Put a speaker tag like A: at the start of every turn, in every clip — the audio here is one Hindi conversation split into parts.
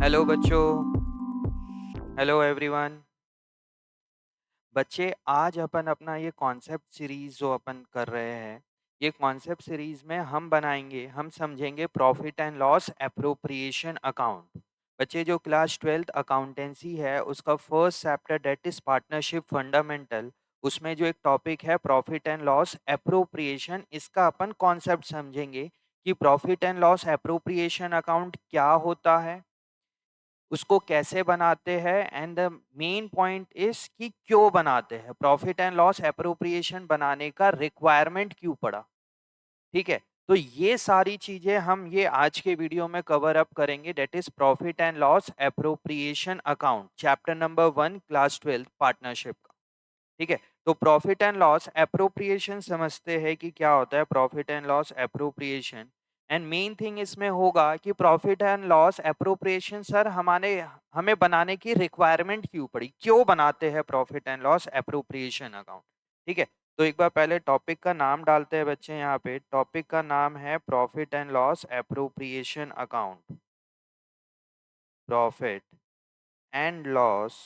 A: हेलो बच्चों। Hello everyone. बच्चे, आज अपन अपना ये कॉन्सेप्ट सीरीज जो अपन कर रहे हैं, ये कॉन्सेप्ट सीरीज में हम समझेंगे profit and loss appropriation account. बच्चे, जो क्लास 12th अकाउंटेंसी है उसका first chapter that is partnership fundamental, उसमें जो एक टॉपिक है प्रॉफिट एंड लॉस एप्रोप्रिएशन, इसका अपन कॉन्सेप्ट समझेंगे कि profit and loss appropriation account क्या होता है, उसको कैसे बनाते हैं, and the main point is कि क्यों बनाते हैं, प्रॉफिट एंड लॉस एप्रोप्रिएशन बनाने का रिक्वायरमेंट क्यों पड़ा। ठीक है, तो ये सारी चीजें हम ये आज के वीडियो में कवर अप करेंगे, that is profit and loss appropriation account, chapter number 1, class 12 partnership का। ठीक है, तो प्रॉफिट एंड लॉस एप्रोप्रिएशन समझते हैं कि क्या होता है profit and loss appropriation. And main thing इसमें होगा कि profit and loss appropriation sir हमारे हमें बनाने की रिक्वायरमेंट क्यों पड़ी, क्यों बनाते हैं profit and loss appropriation account. ठीक है, तो एक बार पहले टॉपिक का नाम डालते हैं बच्चे, यहाँ पे टॉपिक का नाम है profit and loss appropriation account. Profit and loss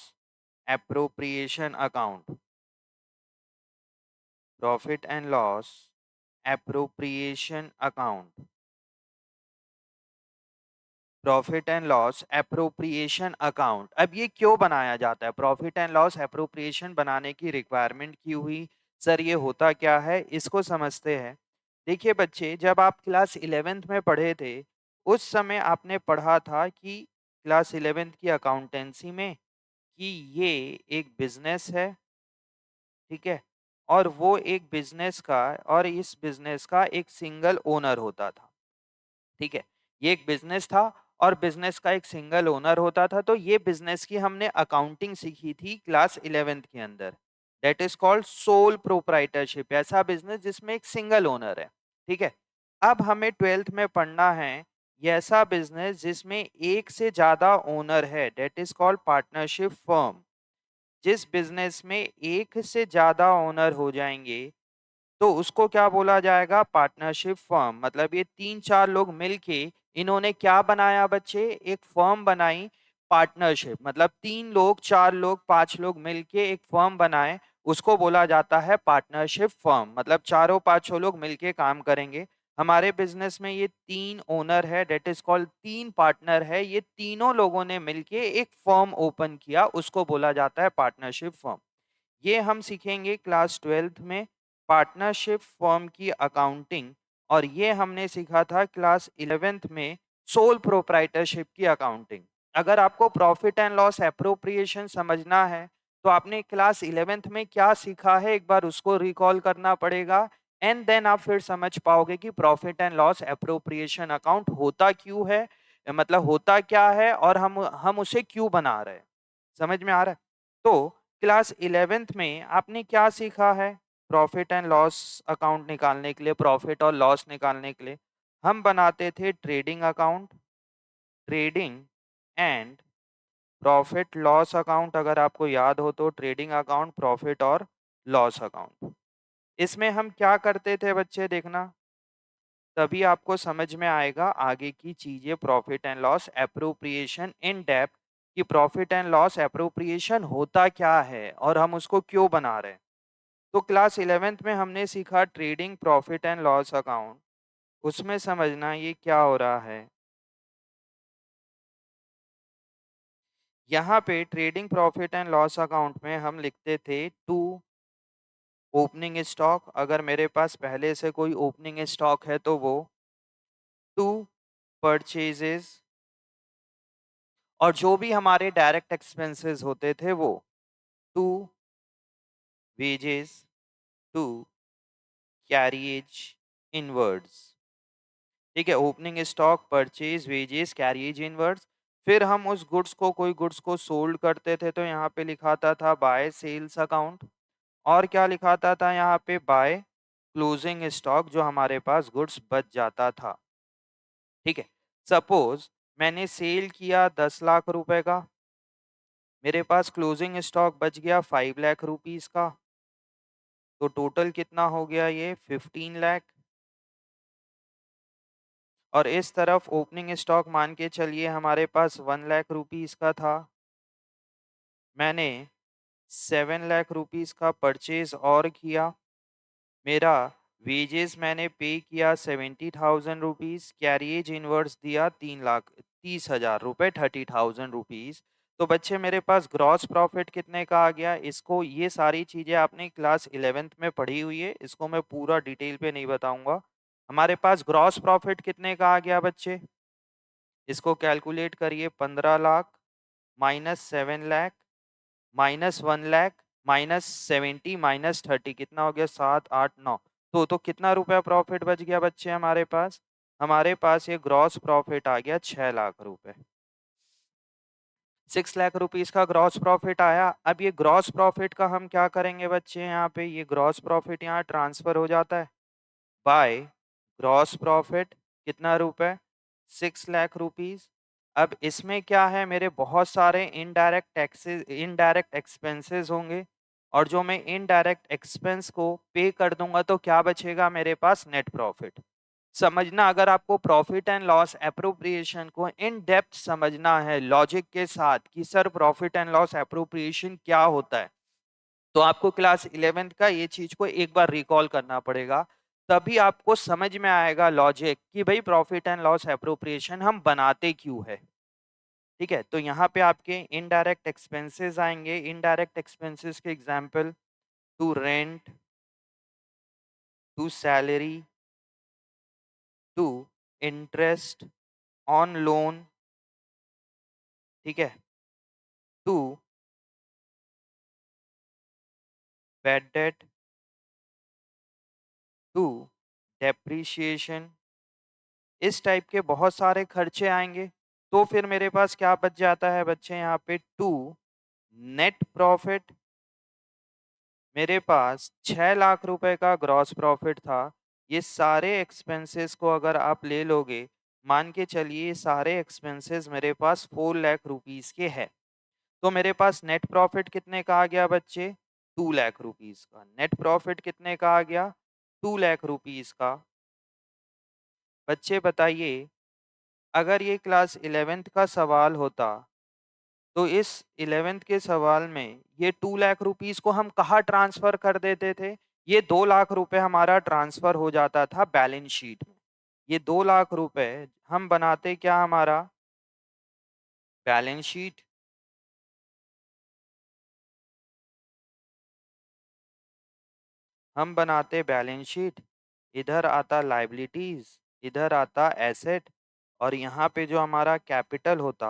A: appropriation account, profit and loss appropriation account, profit and loss appropriation account. अब ये क्यों बनाया जाता है, प्रॉफिट एंड लॉस एप्रोप्रिएशन बनाने की रिक्वायरमेंट क्यों हुई, सर ये होता क्या है, इसको समझते हैं। देखिए बच्चे, जब आप क्लास 11th में पढ़े थे उस समय आपने पढ़ा था कि क्लास 11th की अकाउंटेंसी में कि ये एक बिजनेस है। ठीक है, और वो एक बिजनेस का, और इस बिजनेस का एक सिंगल ओनर होता था। ठीक है, ये एक बिजनेस था और बिजनेस का एक सिंगल ओनर होता था। तो ये बिजनेस की हमने अकाउंटिंग सीखी थी क्लास 11th के अंदर, that is called sole proprietorship, ऐसा बिजनेस जिसमें एक सिंगल ओनर है। ठीक है, अब हमें 12th में पढ़ना है ये ऐसा बिजनेस जिसमें एक से ज्यादा ओनर है, that is called partnership firm. जिस बिजनेस में एक से ज्यादा ओनर हो जाएंगे तो उसको क्या बोला जाएगा, पार्टनरशिप फर्म। मतलब ये तीन चार लोग मिलके इन्होंने क्या बनाया बच्चे, एक फर्म बनाई, पार्टनरशिप। मतलब तीन लोग, चार लोग, पांच लोग मिलके एक फर्म बनाए, उसको बोला जाता है पार्टनरशिप फर्म। मतलब चारों पांचों लोग मिलके काम करेंगे। हमारे बिजनेस में ये तीन ओनर है, डेट इज कॉल्ड, तीन पार्टनर है, ये तीनों लोगों ने मिलके एक फर्म ओपन किया, उसको बोला जाता है पार्टनरशिप फर्म। ये हम सीखेंगे क्लास 12th में, पार्टनरशिप फर्म की अकाउंटिंग। और ये हमने सीखा था क्लास 11th में, सोल प्रोप्राइटरशिप की अकाउंटिंग। अगर आपको प्रॉफिट एंड लॉस एप्रोप्रिएशन समझना है तो आपने क्लास 11th में क्या सीखा है एक बार उसको रिकॉल करना पड़ेगा, एंड देन आप फिर समझ पाओगे कि profit and loss appropriation account होता क्यों है, मतलब होता क्या है, और हम उसे क्यों बना रहे हैं। समझ में आ रहा है? तो क्लास 11th में आपने क्या सीखा है, प्रॉफिट एंड लॉस अकाउंट निकालने के लिए, प्रॉफिट और लॉस निकालने के लिए हम बनाते थे trading account, trading and profit loss account. अगर आपको याद हो तो ट्रेडिंग अकाउंट, प्रॉफिट और लॉस अकाउंट। इसमें हम क्या करते थे बच्चे, देखना, तभी आपको समझ में आएगा आगे की चीजें, profit and loss appropriation in depth, कि प्रॉफिट एंड लॉस एप्रोप्रिएशन होता क्या है और हम उसको क्यों बना रहे हैं। तो क्लास 11th में हमने सीखा trading profit and loss account. उसमें समझना ये क्या हो रहा है, यहाँ पे trading profit and loss account में हम लिखते थे टू ओपनिंग स्टॉक, अगर मेरे पास पहले से कोई ओपनिंग स्टॉक है तो वो, टू परचेजेस, और जो भी हमारे डायरेक्ट एक्सपेंसेस होते थे वो, to wages, to carriage inwards. ठीक है, opening stock, purchase, wages, carriage inwards. फिर हम उस गुड्स को, कोई गुड्स को सोल्ड करते थे तो यहाँ पे लिखाता था बाय सेल्स अकाउंट, और क्या लिखाता था यहाँ पे, बाय क्लोजिंग स्टॉक, जो हमारे पास गुड्स बच जाता था। ठीक है, सपोज मैंने सेल किया 10 लाख रुपए का, मेरे पास क्लोजिंग स्टॉक बच गया 5 लाख रुपीज का, तो टोटल कितना हो गया ये, 15 लाख। और इस तरफ ओपनिंग स्टॉक मान के चलिए हमारे पास 1 लाख रुपीस का था। मैंने 7 लाख रुपीस का परचेज और किया। मेरा वेजेस मैंने पे किया 70,000 रुपीज, कैरिएज इनवर्स दिया 3,30,000 रुपये, 30,000 रुपीज। तो बच्चे मेरे पास ग्रॉस प्रॉफिट कितने का आ गया? इसको, ये सारी चीजें आपने क्लास 11th में पढ़ी हुई है, इसको मैं पूरा डिटेल पे नहीं बताऊंगा। हमारे पास ग्रॉस प्रॉफिट कितने का आ गया बच्चे? इसको कैलकुलेट करिए। 15 lakh minus 7 lakh minus 1 lakh minus 70 minus 30 कितना हो गया? 7, 8, 9। तो कितना रुपया प्रॉफिट बच गया बच्चे हमारे पास? हमारे पास ये ग्रॉस प्रॉफिट आ गया 6 लाख रुपए। 6 लाख रुपीस का ग्रॉस प्रॉफिट आया। अब ये ग्रॉस प्रॉफिट का हम क्या करेंगे बच्चे? यहाँ पे ये ग्रॉस प्रॉफिट यहाँ ट्रांसफर हो जाता है बाय ग्रॉस प्रॉफिट। कितना रुपए? 6 लाख रुपीस। अब इसमें क्या है, मेरे बहुत सारे इनडायरेक्ट टैक्सेस, इनडायरेक्ट एक्सपेंसेस होंगे, और जो मैं इनडायरेक्ट एक्सपेंस को पे कर दूंगा तो क्या बचेगा मेरे पास? Net profit. समझना, अगर आपको प्रॉफिट एंड लॉस एप्रोप्रिएशन को इन डेप्थ समझना है लॉजिक के साथ कि sir profit and loss appropriation क्या होता है, तो आपको क्लास 11th का ये चीज को एक बार रिकॉल करना पड़ेगा। तभी आपको समझ में आएगा लॉजिक कि भाई प्रॉफिट एंड लॉस एप्रोप्रिएशन हम बनाते क्यों है। ठीक है, तो यहाँ पे आपके इनडायरेक्ट एक्सपेंसेस आएंगे। इनडायरेक्ट एक्सपेंसेस के examples, to rent, to salary, to interest on loan, ठीक है, to bad debt, to depreciation. इस टाइप के बहुत सारे खर्चे आएंगे। तो फिर मेरे पास क्या बच जाता है बच्चे यहाँ पे? To net profit. मेरे पास 6 लाख रुपए का ग्रॉस प्रॉफिट था। ये सारे एक्सपेंसेस को अगर आप ले लोगे, मान के चलिए सारे एक्सपेंसेस मेरे पास 4 लाख रुपीस के है, तो मेरे पास नेट प्रॉफिट कितने का आ गया बच्चे? 2 लाख रुपीस का। नेट प्रॉफिट कितने का आ गया? 2 लाख रुपीस का। बच्चे बताइए, अगर ये क्लास 11th का सवाल होता तो इस 11th के सवाल में ये 2 लाख रुपीस को हम कहाँ ट्रांसफर कर देते थे? ये 2 लाख रुपए हमारा ट्रांसफर हो जाता था बैलेंस शीट में। ये 2 लाख रुपए हम बनाते क्या हमारा? Balance sheet. हम बनाते बैलेंस शीट। इधर आता लाइबिलिटीज, इधर आता एसेट, और यहाँ पे जो हमारा कैपिटल होता,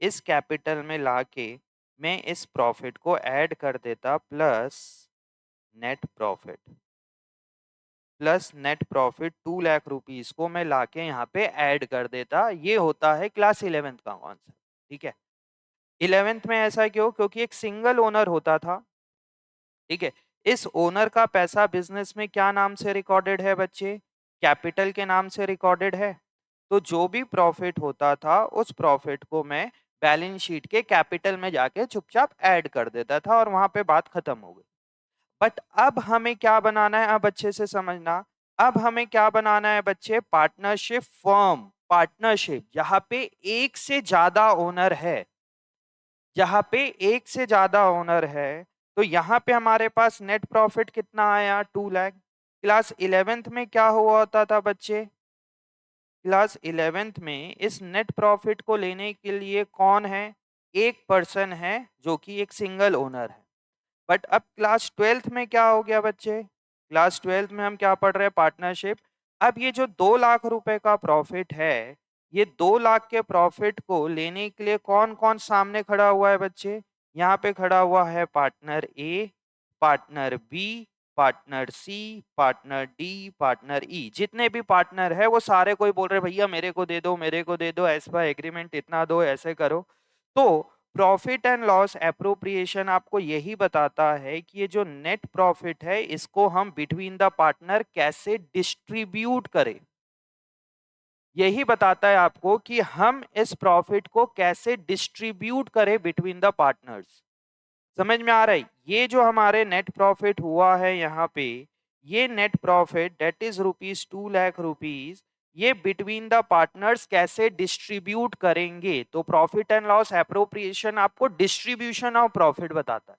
A: इस कैपिटल में लाके मैं इस प्रॉफिट को ऐड कर देता plus net profit. Plus net profit 2 lakh rupees को मैं लाके यहाँ पे ऐड कर देता। ये होता है क्लास 11th का कॉन्सेप्ट। ठीक है, 11th में ऐसा क्यों? क्योंकि एक सिंगल ओनर होता था। ठीक है, इस ओनर का पैसा बिजनेस में क्या नाम से रिकॉर्डेड है बच्चे? कैपिटल के नाम से रिकॉर्डेड है। तो जो भी प्रॉफिट होता था उस प्रॉफिट को मैं बैलेंस शीट के कैपिटल में जाके चुपचाप ऐड कर देता था और वहां पे बात खत्म हो गई। बट अब हमें क्या बनाना है? अब अच्छे से समझना। अब हमें क्या बनाना है बच्चे? Partnership firm. पार्टनरशिप जहां पे एक से ज्यादा ओनर है, जहां पे एक से ज्यादा ओनर है, तो यहाँ पे हमारे पास नेट प्रॉफिट कितना आया? 2 लाख। क्लास 11th में क्या हुआ होता था बच्चे? क्लास 11th में इस नेट प्रॉफिट को लेने के लिए कौन है? एक पर्सन है जो कि एक सिंगल ओनर है। बट अब क्लास 12th में क्या हो गया बच्चे? क्लास 12th में हम क्या पढ़ रहे हैं? पार्टनरशिप। अब ये जो 2 लाख रुपए का प्रॉफिट है, ये 2 लाख के प्रॉफिट को लेने के लिए कौन कौन सामने खड़ा हुआ है बच्चे? यहाँ पे खड़ा हुआ है partner A, partner B, partner C, partner D, partner E. जितने भी पार्टनर है वो सारे कोई बोल रहे भैया मेरे को दे दो, मेरे को दे दो, एज पर एग्रीमेंट इतना दो, ऐसे करो। तो प्रॉफिट एंड लॉस एप्रोप्रिएशन आपको यही बताता है कि ये जो नेट प्रॉफिट है इसको हम बिटवीन द पार्टनर कैसे डिस्ट्रीब्यूट करें। यही बताता है आपको कि हम इस प्रॉफिट को कैसे डिस्ट्रीब्यूट करें बिटवीन द पार्टनर्स। समझ में आ रहा है? ये जो हमारे नेट प्रॉफिट हुआ है यहाँ पे, ये net profit that is ₹2 lakh, ये बिटवीन द पार्टनर्स कैसे डिस्ट्रीब्यूट करेंगे। तो प्रॉफिट एंड लॉस एप्रोप्रिएशन आपको डिस्ट्रीब्यूशन ऑफ प्रॉफिट बताता है।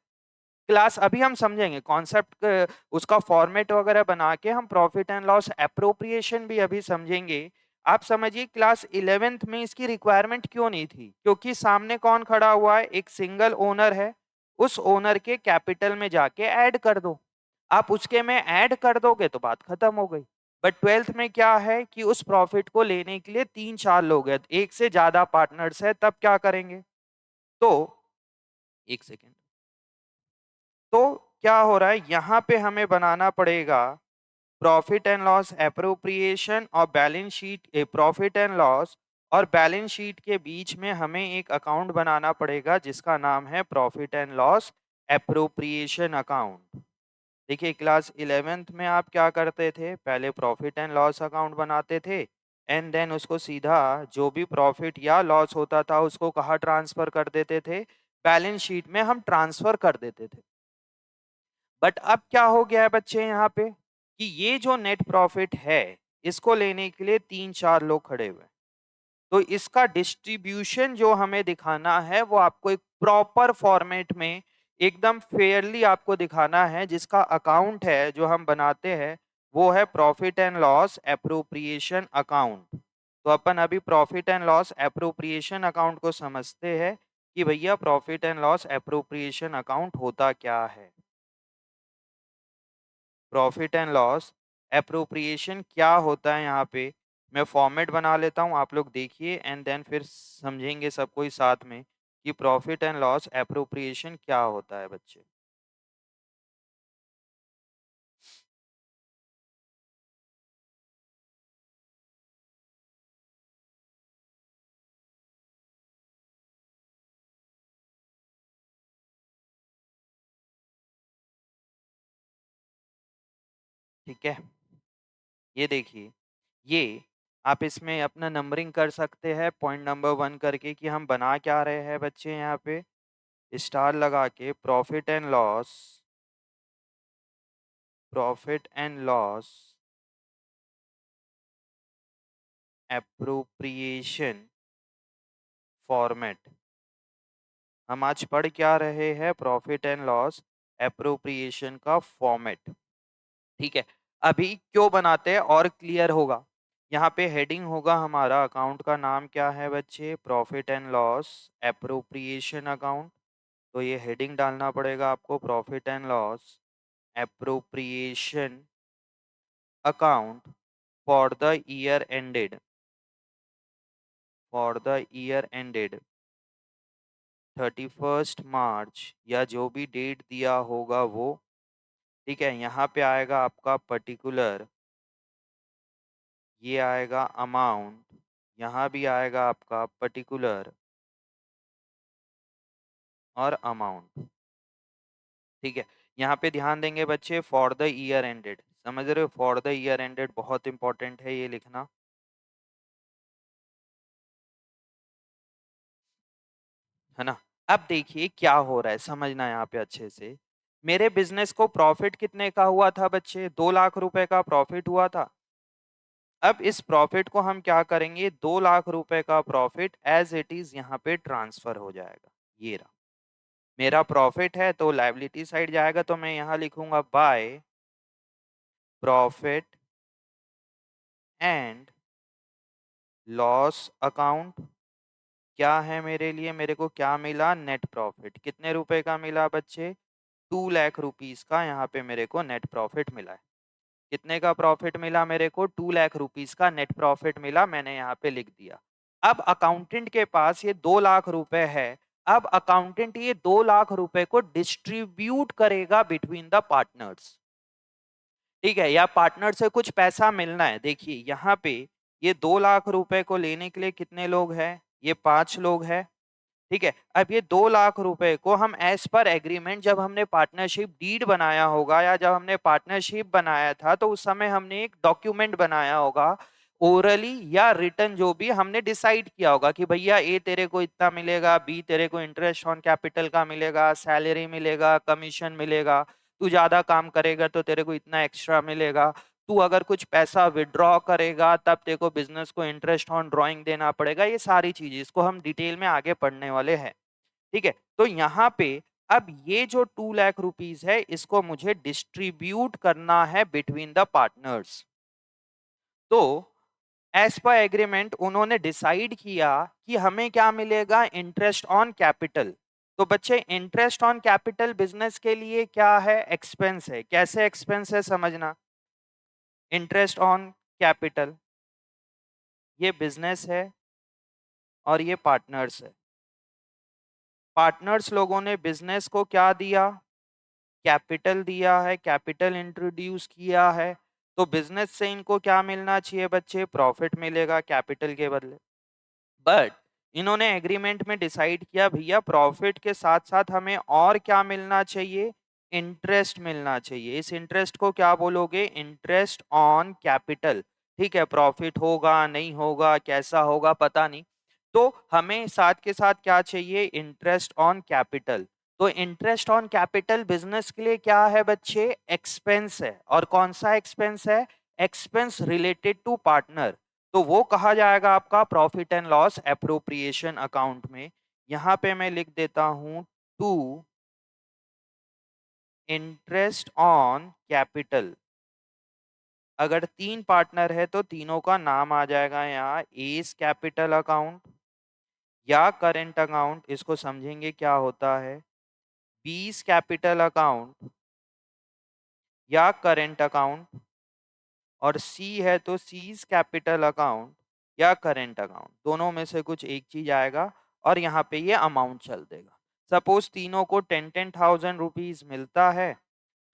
A: क्लास अभी हम समझेंगे कॉन्सेप्ट, उसका फॉर्मेट वगैरह बना के हम प्रॉफिट एंड लॉस एप्रोप्रिएशन भी अभी समझेंगे। आप समझिए क्लास 11th में इसकी रिक्वायरमेंट क्यों नहीं थी, क्योंकि सामने कौन खड़ा हुआ है, एक सिंगल ओनर है। उस ओनर के कैपिटल में जाके ऐड कर दो, आप उसके में ऐड कर दोगे तो बात खत्म हो गई। बट 12th में क्या है कि उस प्रॉफिट को लेने के लिए 3-4 लोग हैं, एक से ज्यादा पार्टनर्स है, तब क्या करेंगे। तो एक सेकेंड, तो क्या हो रहा है यहाँ पे हमें बनाना पड़ेगा प्रॉफिट एंड लॉस एप्रोप्रिएशन और balance sheet, profit and loss और बैलेंस शीट के बीच में हमें एक अकाउंट बनाना पड़ेगा जिसका नाम है profit and loss appropriation account. देखिए क्लास 11th में आप क्या करते थे, पहले प्रॉफिट एंड लॉस अकाउंट बनाते थे एंड देन उसको सीधा जो भी प्रॉफिट या लॉस होता था उसको कहाँ ट्रांसफर कर देते थे, बैलेंस शीट में हम ट्रांसफर कर देते थे। बट अब क्या हो गया है बच्चे यहाँ पे कि ये जो नेट प्रॉफिट है इसको लेने के लिए 3-4 लोग खड़े हुए हैं। तो इसका डिस्ट्रीब्यूशन जो हमें दिखाना है वो आपको एक प्रॉपर फॉर्मेट में एकदम फेयरली आपको दिखाना है, जिसका अकाउंट है जो हम बनाते हैं वो है profit and loss appropriation account. तो अपन अभी profit and loss appropriation account को समझते हैं कि भैया profit and loss appropriation account होता क्या है। प्रॉफिट एंड लॉस एप्रोप्रिएशन क्या होता है, यहाँ पे मैं फॉर्मेट बना लेता हूँ, आप लोग देखिए एंड देन फिर समझेंगे सब कोई साथ में कि प्रॉफिट एंड लॉस एप्रोप्रिएशन क्या होता है बच्चे। ठीक है, ये देखिए, ये आप इसमें अपना नंबरिंग कर सकते हैं पॉइंट नंबर 1 करके कि हम बना क्या रहे हैं बच्चे, यहाँ पे स्टार लगा के profit and loss appropriation format. हम आज पढ़ क्या रहे हैं, प्रॉफिट एंड लॉस एप्रोप्रिएशन का फॉर्मेट। ठीक है, अभी क्यों बनाते हैं और क्लियर होगा। यहाँ पे हेडिंग होगा हमारा, अकाउंट का नाम क्या है बच्चे, profit and loss appropriation account. तो ये हेडिंग डालना पड़ेगा आपको, profit and loss appropriation account for the year ended, for the year ended 31st मार्च, या जो भी डेट दिया होगा वो। ठीक है, यहाँ पे आएगा आपका पर्टिकुलर, ये आएगा अमाउंट, यहाँ भी आएगा आपका पर्टिकुलर और अमाउंट। ठीक है, यहाँ पे ध्यान देंगे बच्चे, फॉर द ईयर एंडेड, समझ रहे हो, फॉर द ईयर एंडेड बहुत इंपॉर्टेंट है ये लिखना, है ना। अब देखिए क्या हो रहा है, समझना यहाँ पे अच्छे से। मेरे बिजनेस को प्रॉफिट कितने का हुआ था बच्चे, 2 लाख रुपए का प्रॉफिट हुआ था। अब इस प्रॉफिट को हम क्या करेंगे, 2 लाख रुपए का प्रॉफिट एज इट इज यहाँ पे ट्रांसफर हो जाएगा। ये रहा मेरा प्रॉफिट है, तो लायबिलिटी साइड जाएगा, तो मैं यहाँ लिखूंगा by profit and loss account. क्या है मेरे लिए, मेरे को क्या मिला, नेट प्रॉफिट। कितने रुपए का मिला बच्चे, 2 लाख रुपीज का यहाँ पे मेरे को नेट प्रॉफिट मिला है। कितने का प्रॉफिट मिला मेरे को, 2 लाख रुपीज का नेट प्रॉफिट मिला, मैंने यहाँ पे लिख दिया। अब अकाउंटेंट के पास ये 2 लाख रुपए है। अब अकाउंटेंट ये 2 लाख रुपए को डिस्ट्रीब्यूट करेगा बिटवीन द पार्टनर्स। ठीक है, या पार्टनर से कुछ पैसा मिलना है। देखिए यहाँ पे ये 2 लाख रुपए को लेने के लिए कितने लोग हैं, ये 5 लोग हैं। ठीक है, अब ये 2 लाख रुपए को हम एज पर एग्रीमेंट, जब हमने पार्टनरशिप डीड बनाया होगा या जब हमने पार्टनरशिप बनाया था तो उस समय हमने एक डॉक्यूमेंट बनाया होगा, ओरली या रिटर्न, जो भी हमने डिसाइड किया होगा कि भैया ए तेरे को इतना मिलेगा, बी तेरे को इंटरेस्ट ऑन कैपिटल का मिलेगा, सैलरी मिलेगा, कमीशन मिलेगा, तू ज्यादा काम करेगा तो तेरे को इतना एक्स्ट्रा मिलेगा। तू अगर कुछ पैसा विड्रॉ करेगा तब तेरे को बिजनेस को इंटरेस्ट ऑन ड्राइंग देना पड़ेगा। ये सारी चीजें इसको हम डिटेल में आगे पढ़ने वाले हैं। ठीक है, तो यहाँ पे अब ये जो 2 लाख रुपीज है इसको मुझे डिस्ट्रीब्यूट करना है बिटवीन द पार्टनर्स। तो एज पर एग्रीमेंट उन्होंने डिसाइड किया कि हमें क्या मिलेगा, इंटरेस्ट ऑन कैपिटल। तो बच्चे इंटरेस्ट ऑन कैपिटल बिजनेस के लिए क्या है, एक्सपेंस है। कैसे एक्सपेंस है समझना, इंटरेस्ट ऑन कैपिटल ये बिजनेस है और ये पार्टनर्स है। पार्टनर्स लोगों ने बिजनेस को क्या दिया, कैपिटल दिया है, कैपिटल इंट्रोड्यूस किया है। तो बिजनेस से इनको क्या मिलना चाहिए बच्चे, प्रॉफिट मिलेगा कैपिटल के बदले। बट इन्होंने एग्रीमेंट में डिसाइड किया भैया प्रॉफिट के साथ साथ हमें और क्या मिलना चाहिए, इंटरेस्ट मिलना चाहिए। इस इंटरेस्ट को क्या बोलोगे, इंटरेस्ट ऑन कैपिटल। ठीक है, प्रॉफिट होगा नहीं होगा कैसा होगा पता नहीं, तो हमें साथ के साथ क्या चाहिए, इंटरेस्ट ऑन कैपिटल। तो इंटरेस्ट ऑन कैपिटल बिजनेस के लिए क्या है बच्चे, एक्सपेंस है। और कौन सा एक्सपेंस है, एक्सपेंस रिलेटेड टू पार्टनर। तो वो कहा जाएगा आपका profit and loss appropriation account में। यहां पे मैं लिख देता हूं टू इंटरेस्ट ऑन कैपिटल। अगर 3 पार्टनर है तो तीनों का नाम आ जाएगा यहाँ, एस कैपिटल अकाउंट या करेंट अकाउंट, इसको समझेंगे क्या होता है, बीस कैपिटल अकाउंट या करेंट अकाउंट, और सी है तो सीज कैपिटल अकाउंट या करेंट अकाउंट, दोनों में से कुछ एक चीज आएगा और यहाँ पे ये अमाउंट चल देगा। सपोज तीनों को 10,000 रुपीज मिलता है,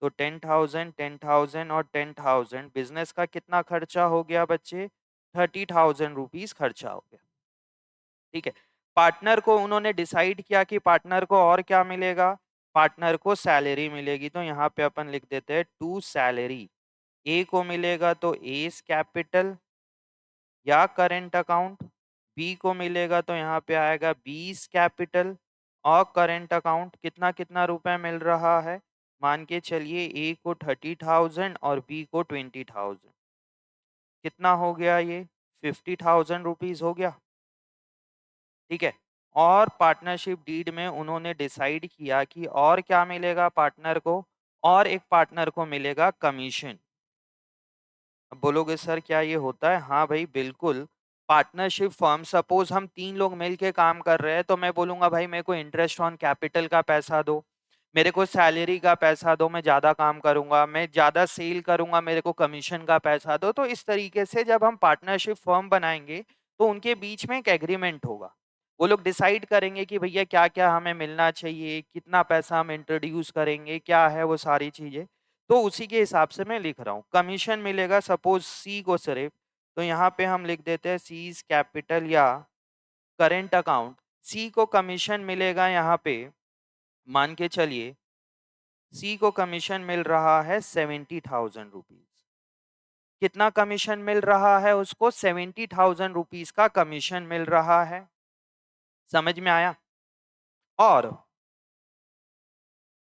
A: तो 10,000 10,000 और 10,000 बिजनेस का कितना खर्चा हो गया बच्चे, 30,000 रुपीज खर्चा हो गया। ठीक है, पार्टनर को उन्होंने डिसाइड किया कि पार्टनर को और क्या मिलेगा, पार्टनर को सैलरी मिलेगी। तो यहाँ पे अपन लिख देते हैं टू सैलरी। ए को मिलेगा तो एस कैपिटल या करेंट अकाउंट, बी को मिलेगा तो यहाँ पे आएगा बीस कैपिटल और करेंट अकाउंट। कितना कितना रुपए मिल रहा है, मान के चलिए ए को 30,000 और बी को 20,000, कितना हो गया ये, 50,000 रुपीज हो गया। ठीक है, और पार्टनरशिप डीड में उन्होंने डिसाइड किया कि और क्या मिलेगा पार्टनर को, और एक पार्टनर को मिलेगा कमीशन। अब बोलोगे सर क्या ये होता है, हाँ भाई बिल्कुल। पार्टनरशिप फर्म, सपोज हम 3 लोग मिलके काम कर रहे हैं, तो मैं बोलूंगा भाई मेरे को इंटरेस्ट ऑन कैपिटल का पैसा दो, मेरे को सैलरी का पैसा दो, मैं ज्यादा काम करूंगा, मैं ज्यादा सेल करूंगा, मेरे को कमीशन का पैसा दो। तो इस तरीके से जब हम पार्टनरशिप फर्म बनाएंगे तो उनके बीच में एक एग्रीमेंट होगा। वो लोग डिसाइड करेंगे कि भैया क्या क्या हमें मिलना चाहिए, कितना पैसा हम इंट्रोड्यूस करेंगे, क्या है वो सारी चीजें। तो उसी के हिसाब से मैं लिख रहा हूँ। कमीशन मिलेगा सपोज सी को सिर्फ, तो यहाँ पे हम लिख देते हैं सीज कैपिटल या करेंट अकाउंट। सी को कमीशन मिलेगा यहाँ पे, मान के चलिए सी को कमीशन मिल रहा है 70,000 रुपीज। कितना कमीशन मिल रहा है उसको, 70,000 रुपीज का कमीशन मिल रहा है। समझ में आया। और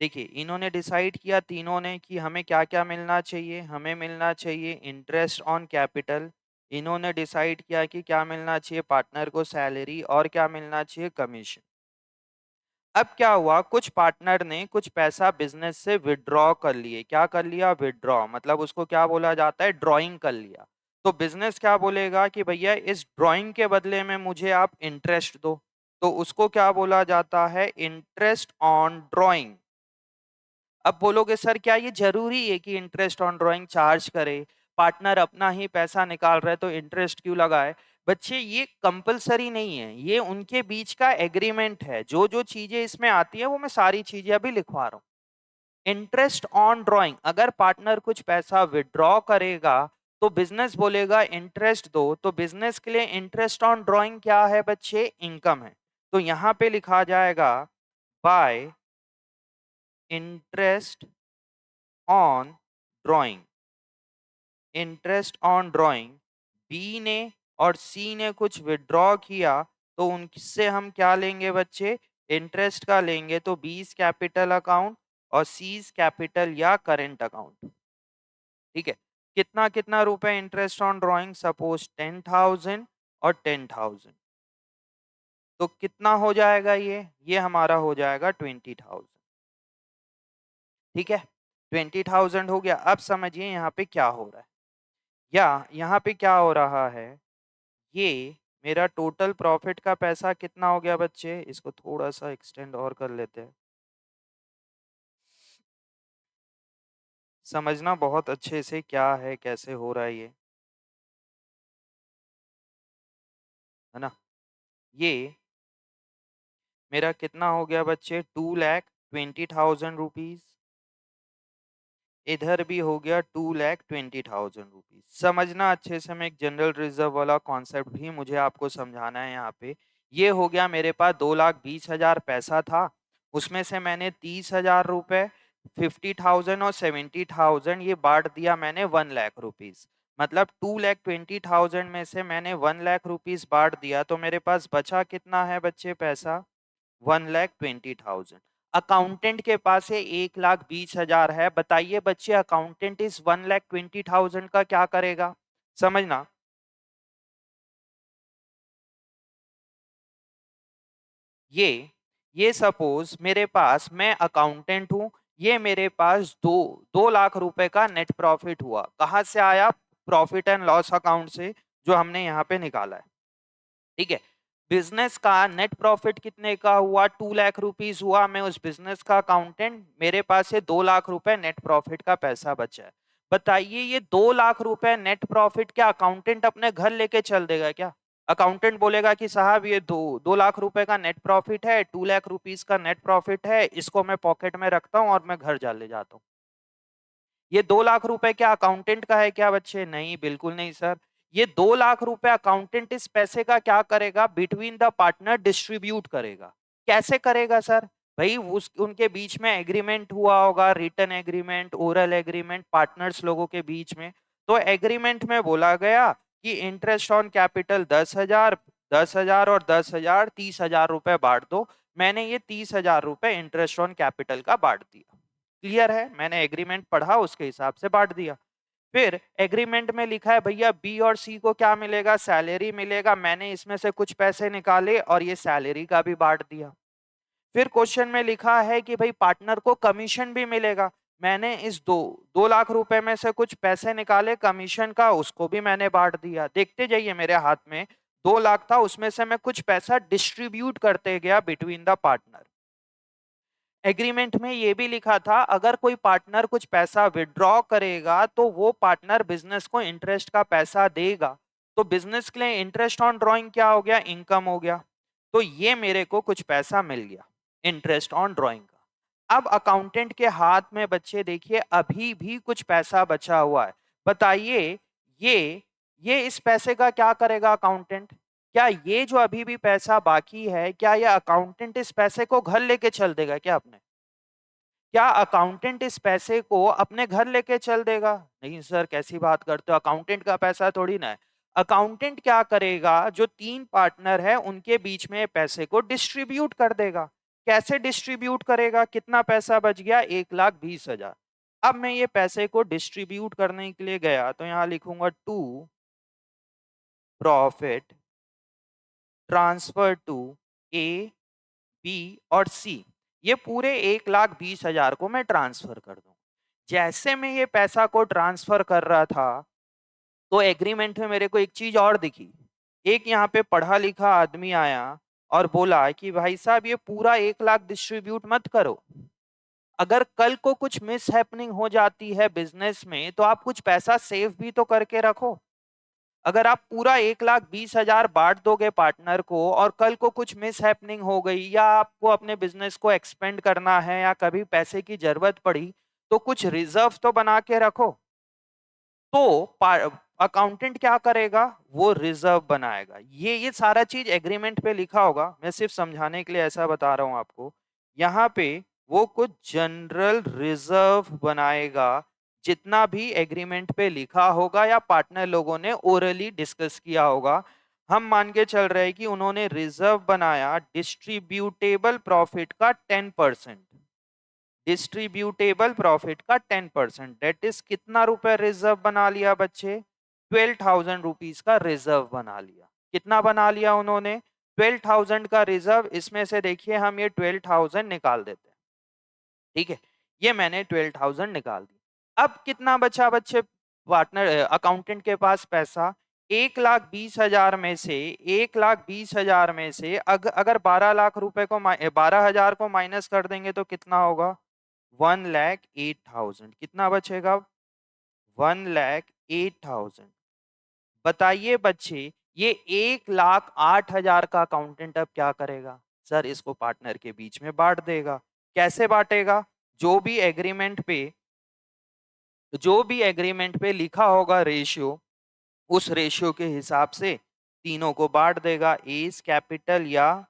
A: देखिए इन्होंने डिसाइड किया तीनों ने कि हमें क्या क्या मिलना चाहिए, हमें मिलना चाहिए इंटरेस्ट ऑन कैपिटल, इन्होंने डिसाइड किया कि क्या मिलना चाहिए पार्टनर को, सैलरी, और क्या मिलना चाहिए, कमीशन। अब क्या हुआ, कुछ पार्टनर ने कुछ पैसा बिजनेस से विड्रॉ कर लिए। क्या कर लिया, विड्रॉ, मतलब उसको क्या बोला जाता है, ड्रॉइंग कर लिया। तो बिजनेस क्या बोलेगा कि भैया इस ड्रॉइंग के बदले में मुझे आप इंटरेस्ट दो। तो उसको क्या बोला जाता है, इंटरेस्ट ऑन ड्रॉइंग। अब बोलोगे सर क्या ये जरूरी है कि इंटरेस्ट ऑन ड्राइंग चार्ज करे, पार्टनर अपना ही पैसा निकाल रहे तो इंटरेस्ट क्यों लगाए। बच्चे ये कंपलसरी नहीं है, ये उनके बीच का एग्रीमेंट है। जो जो चीजें इसमें आती है वो मैं सारी चीजें अभी लिखवा रहा हूँ। इंटरेस्ट ऑन ड्राइंग, अगर पार्टनर कुछ पैसा विड्रॉ करेगा तो बिजनेस बोलेगा इंटरेस्ट दो। तो बिजनेस के लिए इंटरेस्ट ऑन ड्राइंग क्या है बच्चे, इनकम है। तो यहाँ पे लिखा जाएगा by interest on drawing. Interest on drawing, B ने और सी ने कुछ विड्रॉ किया, तो उनसे हम क्या लेंगे बच्चे, इंटरेस्ट का लेंगे। तो बीस कैपिटल अकाउंट और सीज कैपिटल या करेंट अकाउंट। ठीक है, कितना कितना रुपए इंटरेस्ट ऑन ड्राइंग, सपोज 10,000 और 10,000, तो कितना हो जाएगा ये हमारा हो जाएगा 20,000। ठीक है, 20,000 हो गया। अब समझिए यहाँ पे क्या हो रहा है, या यहाँ पे क्या हो रहा है, ये मेरा टोटल प्रॉफिट का पैसा कितना हो गया बच्चे, इसको थोड़ा सा एक्सटेंड और कर लेते हैं, समझना बहुत अच्छे से क्या है कैसे हो रहा है ये, है ना। ये मेरा कितना हो गया बच्चे, 2,20,000 रुपीज। इधर भी हो गया 2,20,000 रुपीज। समझना अच्छे से, मैं एक जनरल रिजर्व वाला कॉन्सेप्ट भी मुझे आपको समझाना है यहाँ पे। ये हो गया मेरे पास 2,20,000 पैसा था, उसमें से मैंने 30,000 रुपए, 50,000 और 70,000 ये बांट दिया मैंने 1,00,000 रुपीज। मतलब 2,20,000 में से मैंने 1,00,000 रुपीज बांट दिया, तो मेरे पास बचा कितना है बच्चे पैसा, 1,20,000। अकाउंटेंट के पास है 1,20,000 है। बताइए बच्चे, अकाउंटेंट इस 1,20,000 का क्या करेगा, समझना। ये ये सपोज मेरे पास, मैं अकाउंटेंट हूं, ये मेरे पास 2 लाख रुपए का नेट प्रॉफिट हुआ। कहां से आया, प्रॉफिट एंड लॉस अकाउंट से, जो हमने यहाँ पे निकाला है। ठीक है, बिजनेस का नेट प्रॉफिट कितने का हुआ, 2 लाख रुपीज हुआ। मैं उस बिजनेस का अकाउंटेंट, मेरे पास से 2 लाख रुपए नेट प्रॉफिट का पैसा बचा है। बताइए ये 2 लाख रुपए नेट प्रॉफिट क्या अकाउंटेंट अपने घर लेके चल देगा क्या? अकाउंटेंट बोलेगा कि साहब ये दो लाख रुपए का नेट प्रॉफिट है, 2 लाख रुपीज का नेट प्रॉफिट है, इसको मैं पॉकेट में रखता हूँ और मैं घर जा ले जाता हूँ। ये 2 लाख रुपए क्या अकाउंटेंट का है क्या बच्चे? नहीं, बिल्कुल नहीं सर। ये 2 लाख रुपए अकाउंटेंट इस पैसे का क्या करेगा, बिटवीन द पार्टनर डिस्ट्रीब्यूट करेगा। कैसे करेगा सर? भाई उस उनके बीच में एग्रीमेंट हुआ होगा, return agreement, oral agreement, partners लोगों के बीच में। तो एग्रीमेंट में बोला गया कि इंटरेस्ट ऑन कैपिटल 10,000, 10,000 और 10,000, 30,000 रुपए बांट दो। मैंने ये 30,000 रुपए इंटरेस्ट ऑन कैपिटल का बांट दिया। क्लियर है, मैंने एग्रीमेंट पढ़ा उसके हिसाब से बांट दिया। फिर एग्रीमेंट में लिखा है भैया बी और सी को क्या मिलेगा, सैलरी मिलेगा। मैंने इसमें से कुछ पैसे निकाले और ये सैलरी का भी बांट दिया। फिर क्वेश्चन में लिखा है कि भाई पार्टनर को कमीशन भी मिलेगा। मैंने इस 2 लाख रुपए में से कुछ पैसे निकाले कमीशन का, उसको भी मैंने बांट दिया। देखते जाइए, मेरे हाथ में 2 लाख था, उसमें से मैं कुछ पैसा डिस्ट्रीब्यूट करते गया बिटवीन द पार्टनर। एग्रीमेंट में ये भी लिखा था अगर कोई पार्टनर कुछ पैसा विड्रॉ करेगा तो वो पार्टनर बिजनेस को इंटरेस्ट का पैसा देगा। तो बिजनेस के लिए इंटरेस्ट ऑन ड्राइंग क्या हो गया, इनकम हो गया। तो ये मेरे को कुछ पैसा मिल गया इंटरेस्ट ऑन ड्राइंग का। अब अकाउंटेंट के हाथ में बच्चे देखिए अभी भी कुछ पैसा बचा हुआ है। बताइए ये ये इस पैसे का क्या करेगा अकाउंटेंट? क्या ये जो अभी भी पैसा बाकी है, क्या ये अकाउंटेंट इस पैसे को घर लेके चल देगा क्या अपने? क्या अकाउंटेंट इस पैसे को अपने घर लेके चल देगा? नहीं सर, कैसी बात करते हो, अकाउंटेंट का पैसा थोड़ी ना है। अकाउंटेंट क्या करेगा, जो 3 पार्टनर है उनके बीच में पैसे को डिस्ट्रीब्यूट कर देगा। कैसे डिस्ट्रीब्यूट करेगा, कितना पैसा बच गया, 1,20,000। अब मैं ये पैसे को डिस्ट्रीब्यूट करने के लिए गया तो यहाँ लिखूंगा to profit transfer to A, B और सी। ये पूरे 1,20,000 को मैं ट्रांसफर कर दूं। जैसे मैं ये पैसा को ट्रांसफर कर रहा था तो एग्रीमेंट में मेरे को एक चीज और दिखी। एक यहाँ पे पढ़ा लिखा आदमी आया और बोला कि भाई साहब ये पूरा 1 लाख डिस्ट्रीब्यूट मत करो। अगर कल को कुछ मिस हैपनिंग हो जाती है बिजनेस में तो आप कुछ पैसा सेव भी तो करके रखो। अगर आप पूरा 1,20,000 बांट दोगे पार्टनर को और कल को कुछ मिस हैपनिंग हो गई या आपको अपने बिजनेस को एक्सपेंड करना है या कभी पैसे की जरूरत पड़ी तो कुछ रिजर्व तो बना के रखो। तो अकाउंटेंट क्या करेगा, वो रिजर्व बनाएगा। ये सारा चीज एग्रीमेंट पे लिखा होगा, मैं सिर्फ समझाने के लिए ऐसा बता रहा हूं आपको। यहाँ पे वो कुछ जनरल रिजर्व बनाएगा, जितना भी एग्रीमेंट पे लिखा होगा या पार्टनर लोगों ने ओरली डिस्कस किया होगा। हम मान के चल रहे हैं कि उन्होंने रिजर्व बनाया डिस्ट्रीब्यूटेबल प्रॉफिट का 10%। डिस्ट्रीब्यूटेबल प्रॉफिट का 10%, दैट इज कितना रुपए रिजर्व बना लिया बच्चे? 12,000 रुपीज का रिजर्व बना लिया। कितना बना लिया उन्होंने? 12,000 का रिजर्व। इसमें से देखिए हम ये 12,000 निकाल देते हैं, ठीक है। ये मैंने 12,000 निकाल दी। अब कितना बचा बच्चे पार्टनर अकाउंटेंट के पास पैसा? 1,20,000 में से 1,20,000 में से अगर 12 लाख रुपए को 12,000 को माइनस कर देंगे तो कितना होगा? 1,08,000। कितना बचेगा? 1,08,000। बताइए बच्चे, ये 1,08,000 का अकाउंटेंट अब क्या करेगा? सर इसको पार्टनर के बीच में बांट देगा। कैसे बांटेगा? जो भी एग्रीमेंट पे लिखा होगा रेशियो, उस रेशियो के हिसाब से तीनों को बांट देगा। एस कैपिटल या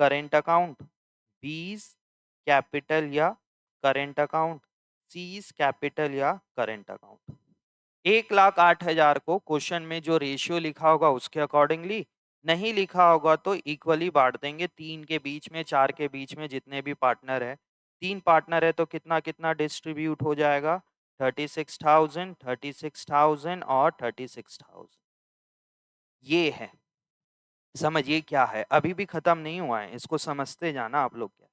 A: करेंट अकाउंट, बीस कैपिटल या करेंट अकाउंट, सीज कैपिटल या करेंट अकाउंट। 1,08,000 को क्वेश्चन में जो रेशियो लिखा होगा उसके अकॉर्डिंगली, नहीं लिखा होगा तो इक्वली बांट देंगे। तीन के बीच में, चार के बीच में, जितने भी पार्टनर है, तीन पार्टनर है तो कितना कितना डिस्ट्रीब्यूट हो जाएगा? 36,000, 36,000 और 36,000। ये है। समझिए क्या है, अभी भी खत्म नहीं हुआ है, इसको समझते जाना आप लोग। क्या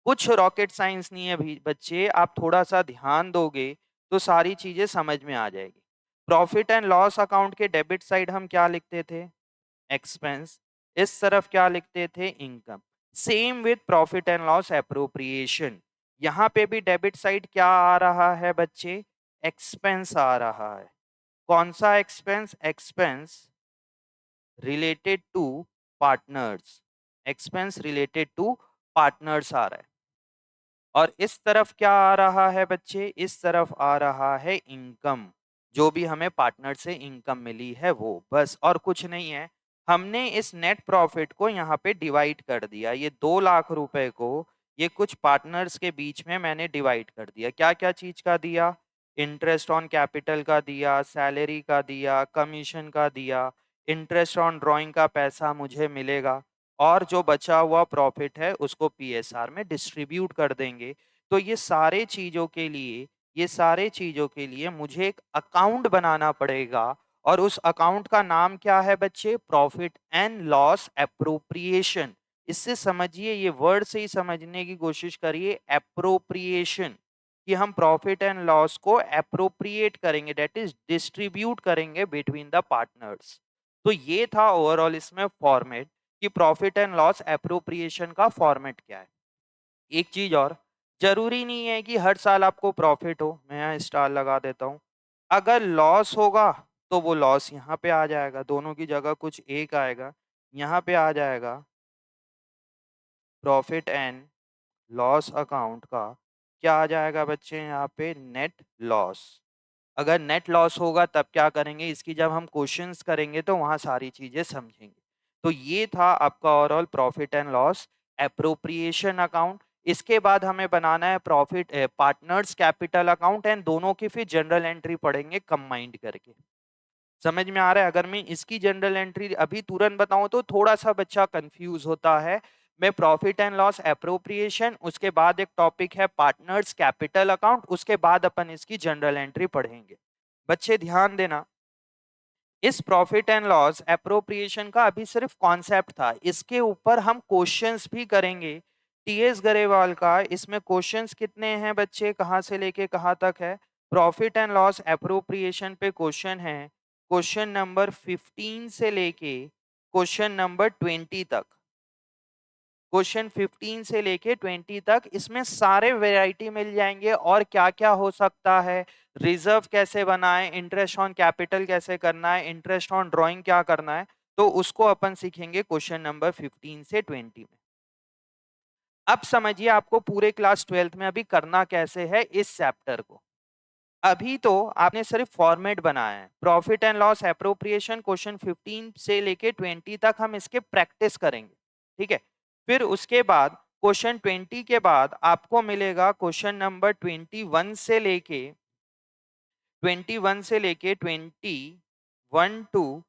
A: कुछ रॉकेट साइंस नहीं है भी बच्चे, आप थोड़ा सा ध्यान दोगे तो सारी चीजें समझ में आ जाएगी। प्रॉफिट एंड लॉस अकाउंट के डेबिट साइड हम क्या लिखते थे? एक्सपेंस। इस तरफ क्या लिखते थे? Income. Same with profit and loss appropriation. यहाँ पे भी डेबिट साइड क्या आ रहा है बच्चे? एक्सपेंस आ रहा है। कौन सा expense? Expense related to partners. Expense related to partners आ रहा है। और इस तरफ क्या आ रहा है बच्चे? इस तरफ आ रहा है इनकम। जो भी हमें पार्टनर से इनकम मिली है वो, बस और कुछ नहीं है। हमने इस नेट प्रॉफिट को यहाँ पे डिवाइड कर दिया। ये 2 लाख रुपए को ये कुछ पार्टनर्स के बीच में मैंने डिवाइड कर दिया। क्या क्या चीज का दिया? इंटरेस्ट ऑन कैपिटल का दिया, सैलरी का दिया, कमीशन का दिया, इंटरेस्ट ऑन ड्राइंग का पैसा मुझे मिलेगा, और जो बचा हुआ प्रॉफिट है उसको पीएसआर में डिस्ट्रीब्यूट कर देंगे। तो ये सारे चीजों के लिए मुझे एक अकाउंट बनाना पड़ेगा। और उस अकाउंट का नाम क्या है बच्चे? Profit and loss appropriation. इससे समझिए, ये वर्ड से ही समझने की कोशिश करिए। एप्रोप्रिएशन, कि हम प्रॉफिट एंड लॉस को एप्रोप्रिएट करेंगे, दैट इज डिस्ट्रीब्यूट करेंगे बिटवीन द पार्टनर्स। तो ये था ओवरऑल इसमें फॉर्मेट, कि प्रॉफिट एंड लॉस एप्रोप्रिएशन का फॉर्मेट क्या है। एक चीज और, जरूरी नहीं है कि हर साल आपको प्रॉफिट हो। मैं यहाँ स्टार लगा देता हूँ। अगर लॉस होगा तो वो लॉस यहाँ पे आ जाएगा, दोनों की जगह कुछ एक आएगा, यहाँ पे आ जाएगा प्रॉफिट एंड लॉस अकाउंट का क्या आ जाएगा बच्चे? यहाँ पे नेट लॉस। अगर नेट लॉस होगा तब क्या करेंगे, इसकी जब हम क्वेश्चंस करेंगे तो वहां सारी चीजें समझेंगे। तो ये था आपका overall profit and loss appropriation account. इसके बाद हमें बनाना है profit partners capital account, and दोनों की फिर जनरल एंट्री पढ़ेंगे कंबाइंड करके। समझ में आ रहा है? अगर मैं इसकी जनरल एंट्री अभी तुरंत बताऊं तो थोड़ा सा बच्चा कंफ्यूज होता है। मैं प्रॉफिट एंड लॉस एप्रोप्रिएशन, उसके बाद एक टॉपिक है पार्टनर्स कैपिटल अकाउंट, उसके बाद अपन इसकी जनरल एंट्री पढ़ेंगे। बच्चे ध्यान देना, इस प्रॉफिट एंड लॉस एप्रोप्रिएशन का अभी सिर्फ कॉन्सेप्ट था, इसके ऊपर हम क्वेश्चंस भी करेंगे। टीएस गरेवाल का इसमें क्वेश्चंस कितने हैं बच्चे, कहां से लेके कहां तक है? प्रॉफिट एंड लॉस एप्रोप्रिएशन पे क्वेश्चन है, क्वेश्चन नंबर 15 से लेके क्वेश्चन नंबर 20 तक। क्वेश्चन 15 से लेके 20 तक इसमें सारे वैरायटी मिल जाएंगे। और क्या क्या हो सकता है, रिजर्व कैसे बनाएं, इंटरेस्ट ऑन कैपिटल कैसे करना है, इंटरेस्ट ऑन ड्राइंग क्या करना है, तो उसको अपन सीखेंगे क्वेश्चन नंबर 15 से 20 में। अब समझिए आपको पूरे क्लास 12th में अभी करना कैसे है इस चैप्टर को। अभी तो आपने सिर्फ फॉर्मेट बनाया है, profit and loss appropriation question 15 से लेके 20 तक हम इसके प्रैक्टिस करेंगे, ठीक है। फिर उसके बाद क्वेश्चन 20 के बाद आपको मिलेगा क्वेश्चन नंबर 21 से लेके 21 टू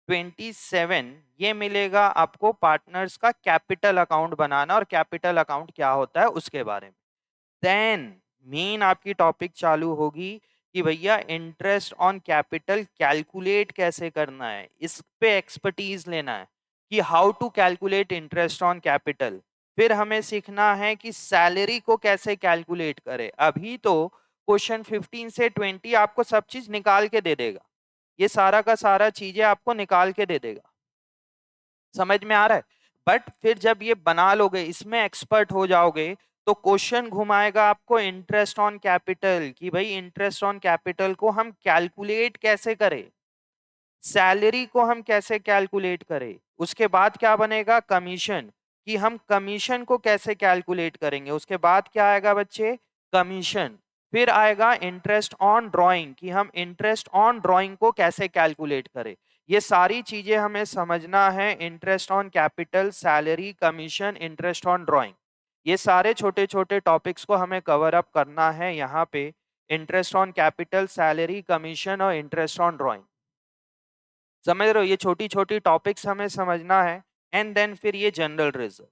A: 27, ये मिलेगा आपको पार्टनर्स का कैपिटल अकाउंट बनाना, और कैपिटल अकाउंट क्या होता है उसके बारे में। देन मेन आपकी टॉपिक चालू होगी कि भैया इंटरेस्ट ऑन कैपिटल कैलकुलेट कैसे करना है, इस पे एक्सपर्टीज लेना है कि how to calculate interest on capital. फिर हमें सीखना है कि सैलरी को कैसे कैलकुलेट करें। अभी तो क्वेश्चन 15 से 20 आपको सब चीज निकाल के दे देगा, ये सारा का सारा चीजें आपको निकाल के दे देगा, समझ में आ रहा है। बट फिर जब ये बना लोगे, इसमें एक्सपर्ट हो जाओगे, तो क्वेश्चन घुमाएगा आपको इंटरेस्ट ऑन कैपिटल कि भाई इंटरेस्ट ऑन कैपिटल को हम कैलकुलेट कैसे करें, सैलरी को हम कैसे कैलकुलेट करें। उसके बाद क्या बनेगा, कमीशन, कि हम कमीशन को कैसे कैलकुलेट करेंगे। उसके बाद क्या आएगा बच्चे, कमीशन। फिर आएगा इंटरेस्ट ऑन ड्राइंग कि हम इंटरेस्ट ऑन ड्राइंग को कैसे कैलकुलेट करें। ये सारी चीजें हमें समझना है, interest on capital, salary, commission, interest on drawing, ये सारे छोटे छोटे टॉपिक्स को हमें कवर अप करना है यहाँ पे। Interest on capital, salary, commission और इंटरेस्ट ऑन ड्राइंग, समझ रहे हो, ये छोटी छोटी टॉपिक्स हमें समझना है। एंड देन फिर ये जनरल रिजर्व,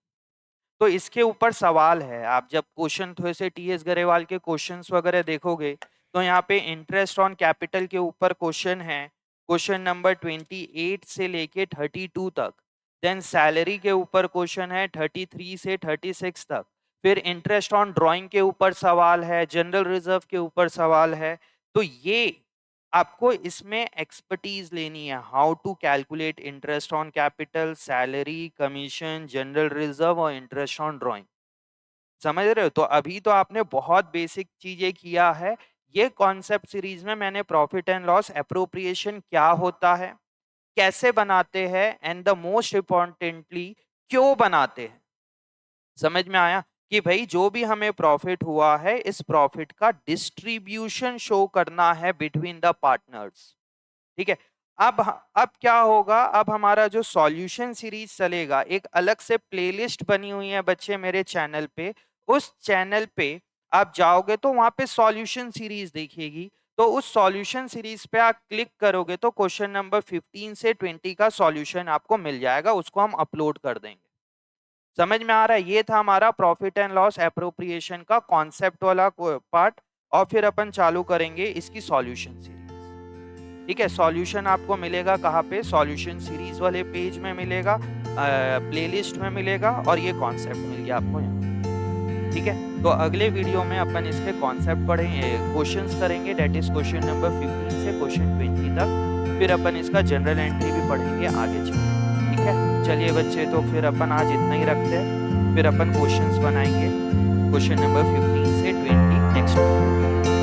A: तो इसके ऊपर सवाल है। आप जब क्वेश्चन थोड़े से टीएस गरेवाल के क्वेश्चंस वगैरह देखोगे, तो यहाँ पे इंटरेस्ट ऑन कैपिटल के ऊपर क्वेश्चन है, क्वेश्चन नंबर 28 से लेके 32 तक। देन सैलरी के ऊपर क्वेश्चन है 33 से 36 तक। फिर इंटरेस्ट ऑन ड्राइंग के ऊपर सवाल है, जनरल रिजर्व के ऊपर सवाल है। तो ये आपको इसमें एक्सपर्टीज लेनी है, how to calculate interest on capital, salary, commission, general reserve और इंटरेस्ट ऑन ड्राइंग, समझ रहे हो। तो अभी तो आपने बहुत बेसिक चीजें किया है। ये कॉन्सेप्ट सीरीज में मैंने प्रॉफिट एंड लॉस एप्रोप्रिएशन क्या होता है, कैसे बनाते हैं, एंड द मोस्ट इम्पॉर्टेंटली क्यों बनाते हैं, समझ में आया। कि भाई जो भी हमें प्रॉफिट हुआ है, इस प्रॉफिट का डिस्ट्रीब्यूशन शो करना है बिटवीन द पार्टनर्स, ठीक है। अब क्या होगा, अब हमारा जो सॉल्यूशन सीरीज चलेगा, एक अलग से प्लेलिस्ट बनी हुई है बच्चे मेरे चैनल पे। उस चैनल पे आप जाओगे तो वहां पे सॉल्यूशन सीरीज दिखेगी। तो उस सॉल्यूशन सीरीज पे आप क्लिक करोगे तो क्वेश्चन नंबर 15 से 20 का सॉल्यूशन आपको मिल जाएगा, उसको हम अपलोड कर देंगे। समझ में आ रहा है, ये था हमारा प्रॉफिट एंड लॉस एप्रोप्रिएशन का कॉन्सेप्ट वाला पार्ट। और फिर अपन चालू करेंगे इसकी सॉल्यूशन सीरीज, ठीक है। सॉल्यूशन आपको मिलेगा कहाँ पे, सॉल्यूशन सीरीज वाले पेज में मिलेगा, प्लेलिस्ट में मिलेगा, और ये कॉन्सेप्ट मिल गया आपको यहाँ, ठीक है। तो अगले वीडियो में अपन इसके कॉन्सेप्ट पढ़ेंगे, क्वेश्चंस करेंगे, डेट इज क्वेश्चन नंबर 15 से क्वेश्चन 20 तक। फिर अपन इसका जनरल एंट्री भी पढ़ेंगे आगे चल, ठीक है। चलिए बच्चे, तो फिर अपन आज इतना ही रखते हैं, फिर अपन क्वेश्चंस बनाएंगे क्वेश्चन नंबर 15 से 20 नेक्स्ट।